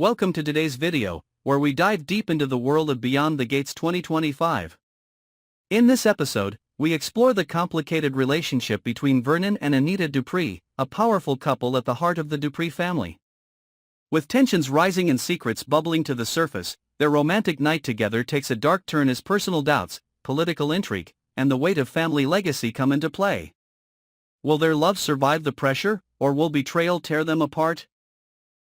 Welcome to today's video, where we dive deep into the world of Beyond the Gates 2025. In this episode, we explore the complicated relationship between Vernon and Anita Dupree, a powerful couple at the heart of the Dupree family. With tensions rising and secrets bubbling to the surface, their romantic night together takes a dark turn as personal doubts, political intrigue, and the weight of family legacy come into play. Will their love survive the pressure, or will betrayal tear them apart?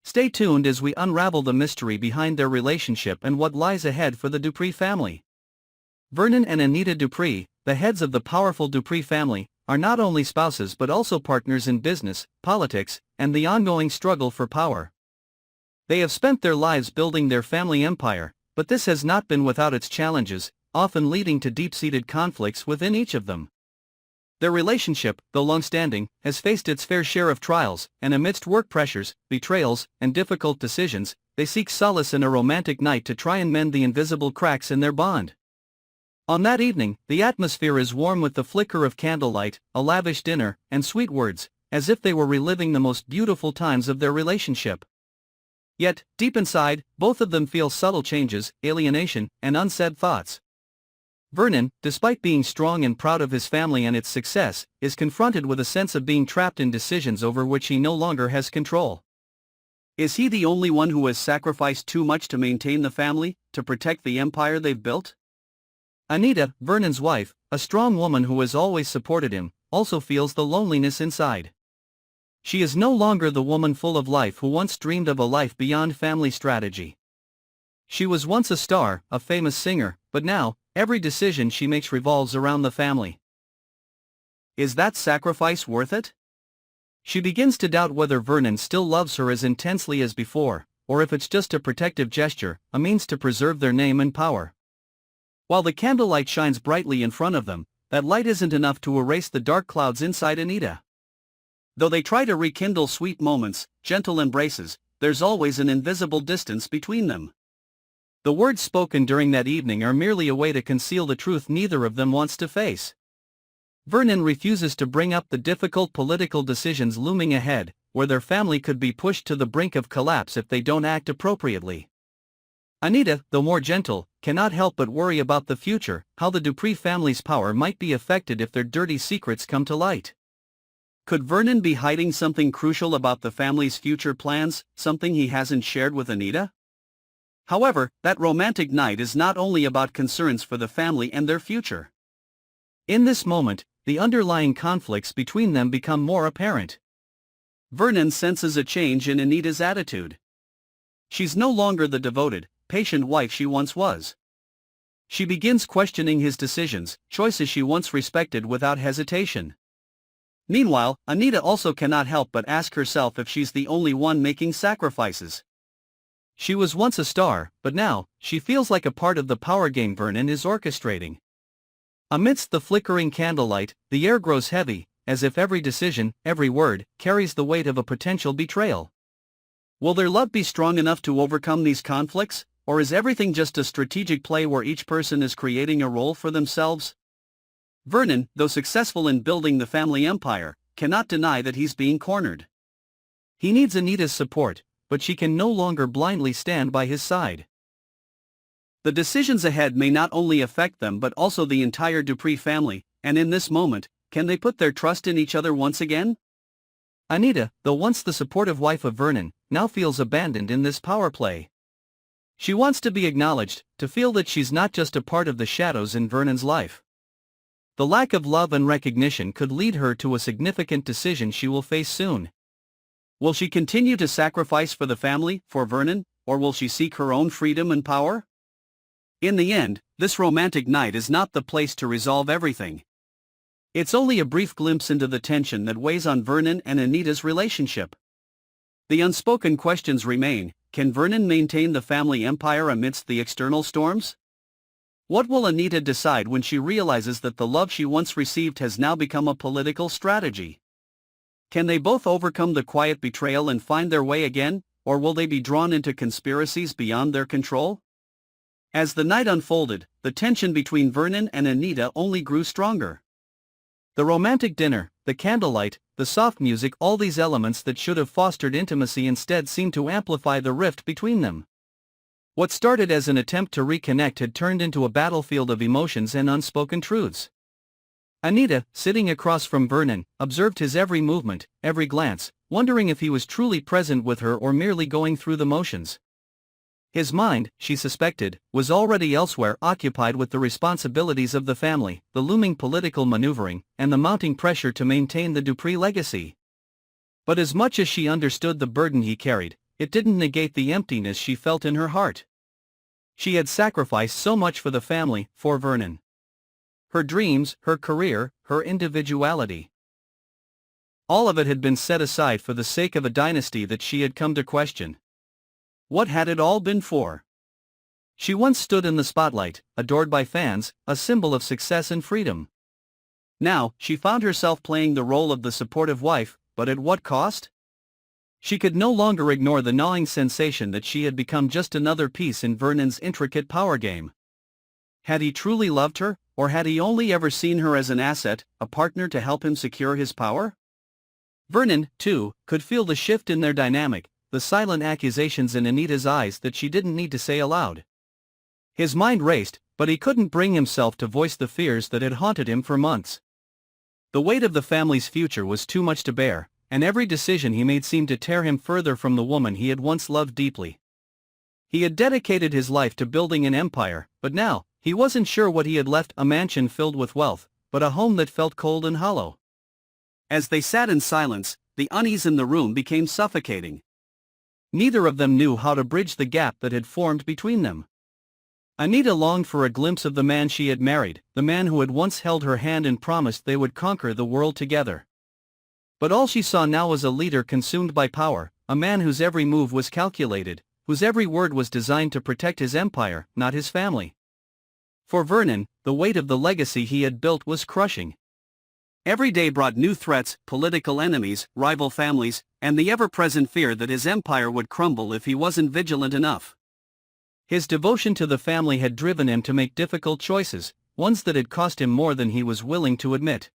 Stay tuned as we unravel the mystery behind their relationship and what lies ahead for the Dupree family. Vernon and Anita Dupree, the heads of the powerful Dupree family, are not only spouses but also partners in business, politics, and the ongoing struggle for power. They have spent their lives building their family empire, but this has not been without its challenges, often leading to deep-seated conflicts within each of them. Their relationship, though long-standing, has faced its fair share of trials, and amidst work pressures, betrayals, and difficult decisions, they seek solace in a romantic night to try and mend the invisible cracks in their bond. On that evening, the atmosphere is warm with the flicker of candlelight, a lavish dinner, and sweet words, as if they were reliving the most beautiful times of their relationship. Yet, deep inside, both of them feel subtle changes, alienation, and unsaid thoughts. Vernon, despite being strong and proud of his family and its success, is confronted with a sense of being trapped in decisions over which he no longer has control. Is he the only one who has sacrificed too much to maintain the family, to protect the empire they've built? Anita, Vernon's wife, a strong woman who has always supported him, also feels the loneliness inside. She is no longer the woman full of life who once dreamed of a life beyond family strategy. She was once a star, a famous singer, but now, every decision she makes revolves around the family. Is that sacrifice worth it? She begins to doubt whether Vernon still loves her as intensely as before, or if it's just a protective gesture, a means to preserve their name and power. While the candlelight shines brightly in front of them, that light isn't enough to erase the dark clouds inside Anita. Though they try to rekindle sweet moments, gentle embraces, there's always an invisible distance between them. The words spoken during that evening are merely a way to conceal the truth neither of them wants to face. Vernon refuses to bring up the difficult political decisions looming ahead, where their family could be pushed to the brink of collapse if they don't act appropriately. Anita, though more gentle, cannot help but worry about the future, how the Dupree family's power might be affected if their dirty secrets come to light. Could Vernon be hiding something crucial about the family's future plans, something he hasn't shared with Anita? However, that romantic night is not only about concerns for the family and their future. In this moment, the underlying conflicts between them become more apparent. Vernon senses a change in Anita's attitude. She's no longer the devoted, patient wife she once was. She begins questioning his decisions, choices she once respected without hesitation. Meanwhile, Anita also cannot help but ask herself if she's the only one making sacrifices. She was once a star, but now, she feels like a part of the power game Vernon is orchestrating. Amidst the flickering candlelight, the air grows heavy, as if every decision, every word, carries the weight of a potential betrayal. Will their love be strong enough to overcome these conflicts, or is everything just a strategic play where each person is creating a role for themselves? Vernon, though successful in building the family empire, cannot deny that he's being cornered. He needs Anita's support, but she can no longer blindly stand by his side. The decisions ahead may not only affect them but also the entire Dupree family, and in this moment, can they put their trust in each other once again? Anita, though once the supportive wife of Vernon, now feels abandoned in this power play. She wants to be acknowledged, to feel that she's not just a part of the shadows in Vernon's life. The lack of love and recognition could lead her to a significant decision she will face soon. Will she continue to sacrifice for the family, for Vernon, or will she seek her own freedom and power? In the end, this romantic night is not the place to resolve everything. It's only a brief glimpse into the tension that weighs on Vernon and Anita's relationship. The unspoken questions remain: can Vernon maintain the family empire amidst the external storms? What will Anita decide when she realizes that the love she once received has now become a political strategy? Can they both overcome the quiet betrayal and find their way again, or will they be drawn into conspiracies beyond their control? As the night unfolded, the tension between Vernon and Anita only grew stronger. The romantic dinner, the candlelight, the soft music, all these elements that should have fostered intimacy instead seemed to amplify the rift between them. What started as an attempt to reconnect had turned into a battlefield of emotions and unspoken truths. Anita, sitting across from Vernon, observed his every movement, every glance, wondering if he was truly present with her or merely going through the motions. His mind, she suspected, was already elsewhere, occupied with the responsibilities of the family, the looming political maneuvering, and the mounting pressure to maintain the Dupree legacy. But as much as she understood the burden he carried, it didn't negate the emptiness she felt in her heart. She had sacrificed so much for the family, for Vernon. Her dreams, her career, her individuality. All of it had been set aside for the sake of a dynasty that she had come to question. What had it all been for? She once stood in the spotlight, adored by fans, a symbol of success and freedom. Now, she found herself playing the role of the supportive wife, but at what cost? She could no longer ignore the gnawing sensation that she had become just another piece in Vernon's intricate power game. Had he truly loved her, or had he only ever seen her as an asset, a partner to help him secure his power? Vernon, too, could feel the shift in their dynamic, the silent accusations in Anita's eyes that she didn't need to say aloud. His mind raced, but he couldn't bring himself to voice the fears that had haunted him for months. The weight of the family's future was too much to bear, and every decision he made seemed to tear him further from the woman he had once loved deeply. He had dedicated his life to building an empire, but now, he wasn't sure what he had left: a mansion filled with wealth, but a home that felt cold and hollow. As they sat in silence, the unease in the room became suffocating. Neither of them knew how to bridge the gap that had formed between them. Anita longed for a glimpse of the man she had married, the man who had once held her hand and promised they would conquer the world together. But all she saw now was a leader consumed by power, a man whose every move was calculated, whose every word was designed to protect his empire, not his family. For Vernon, the weight of the legacy he had built was crushing. Every day brought new threats, political enemies, rival families, and the ever-present fear that his empire would crumble if he wasn't vigilant enough. His devotion to the family had driven him to make difficult choices, ones that had cost him more than he was willing to admit.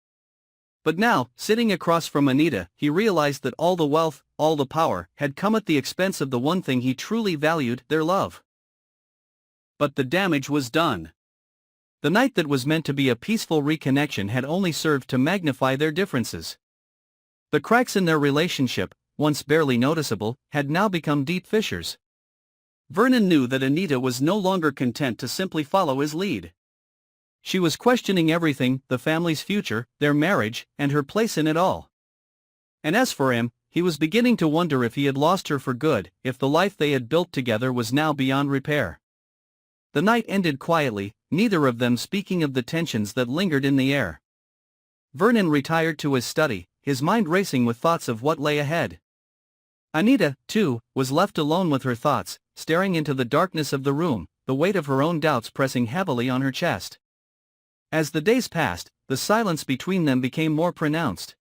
But now, sitting across from Anita, he realized that all the wealth, all the power, had come at the expense of the one thing he truly valued: their love. But the damage was done. The night that was meant to be a peaceful reconnection had only served to magnify their differences. The cracks in their relationship, once barely noticeable, had now become deep fissures. Vernon knew that Anita was no longer content to simply follow his lead. She was questioning everything: the family's future, their marriage, and her place in it all. And as for him, he was beginning to wonder if he had lost her for good, if the life they had built together was now beyond repair. The night ended quietly, neither of them speaking of the tensions that lingered in the air. Vernon retired to his study, his mind racing with thoughts of what lay ahead. Anita, too, was left alone with her thoughts, staring into the darkness of the room, the weight of her own doubts pressing heavily on her chest. As the days passed, the silence between them became more pronounced.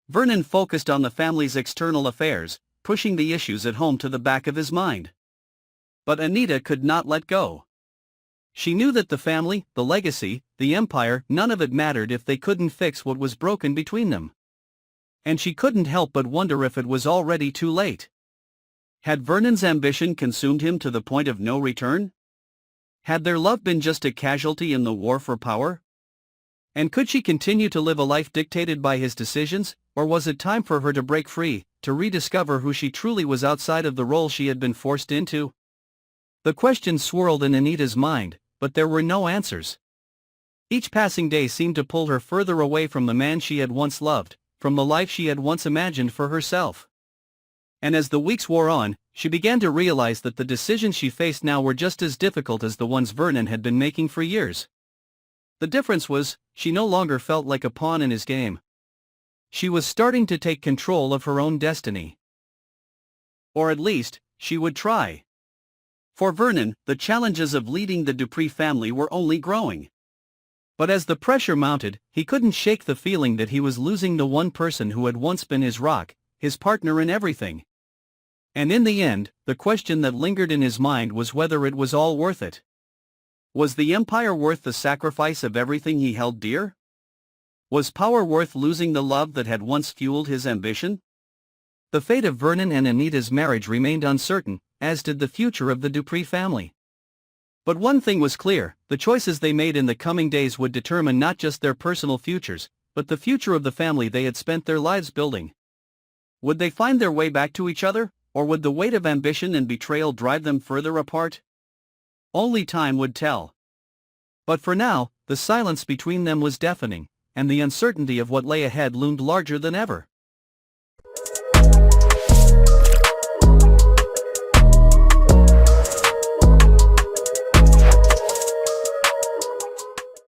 Vernon focused on the family's external affairs, pushing the issues at home to the back of his mind. But Anita could not let go. She knew that the family, the legacy, the empire, none of it mattered if they couldn't fix what was broken between them. And she couldn't help but wonder if it was already too late. Had Vernon's ambition consumed him to the point of no return? Had their love been just a casualty in the war for power? And could she continue to live a life dictated by his decisions, or was it time for her to break free, to rediscover who she truly was outside of the role she had been forced into? The questions swirled in Anita's mind, but there were no answers. Each passing day seemed to pull her further away from the man she had once loved, from the life she had once imagined for herself. And as the weeks wore on, she began to realize that the decisions she faced now were just as difficult as the ones Vernon had been making for years. The difference was, she no longer felt like a pawn in his game. She was starting to take control of her own destiny. Or at least, she would try. For Vernon, the challenges of leading the Dupree family were only growing. But as the pressure mounted, he couldn't shake the feeling that he was losing the one person who had once been his rock, his partner in everything. And in the end, the question that lingered in his mind was whether it was all worth it. Was the empire worth the sacrifice of everything he held dear? Was power worth losing the love that had once fueled his ambition? The fate of Vernon and Anita's marriage remained uncertain, as did the future of the Dupree family. But one thing was clear: the choices they made in the coming days would determine not just their personal futures, but the future of the family they had spent their lives building. Would they find their way back to each other, or would the weight of ambition and betrayal drive them further apart? Only time would tell. But for now, the silence between them was deafening, and the uncertainty of what lay ahead loomed larger than ever.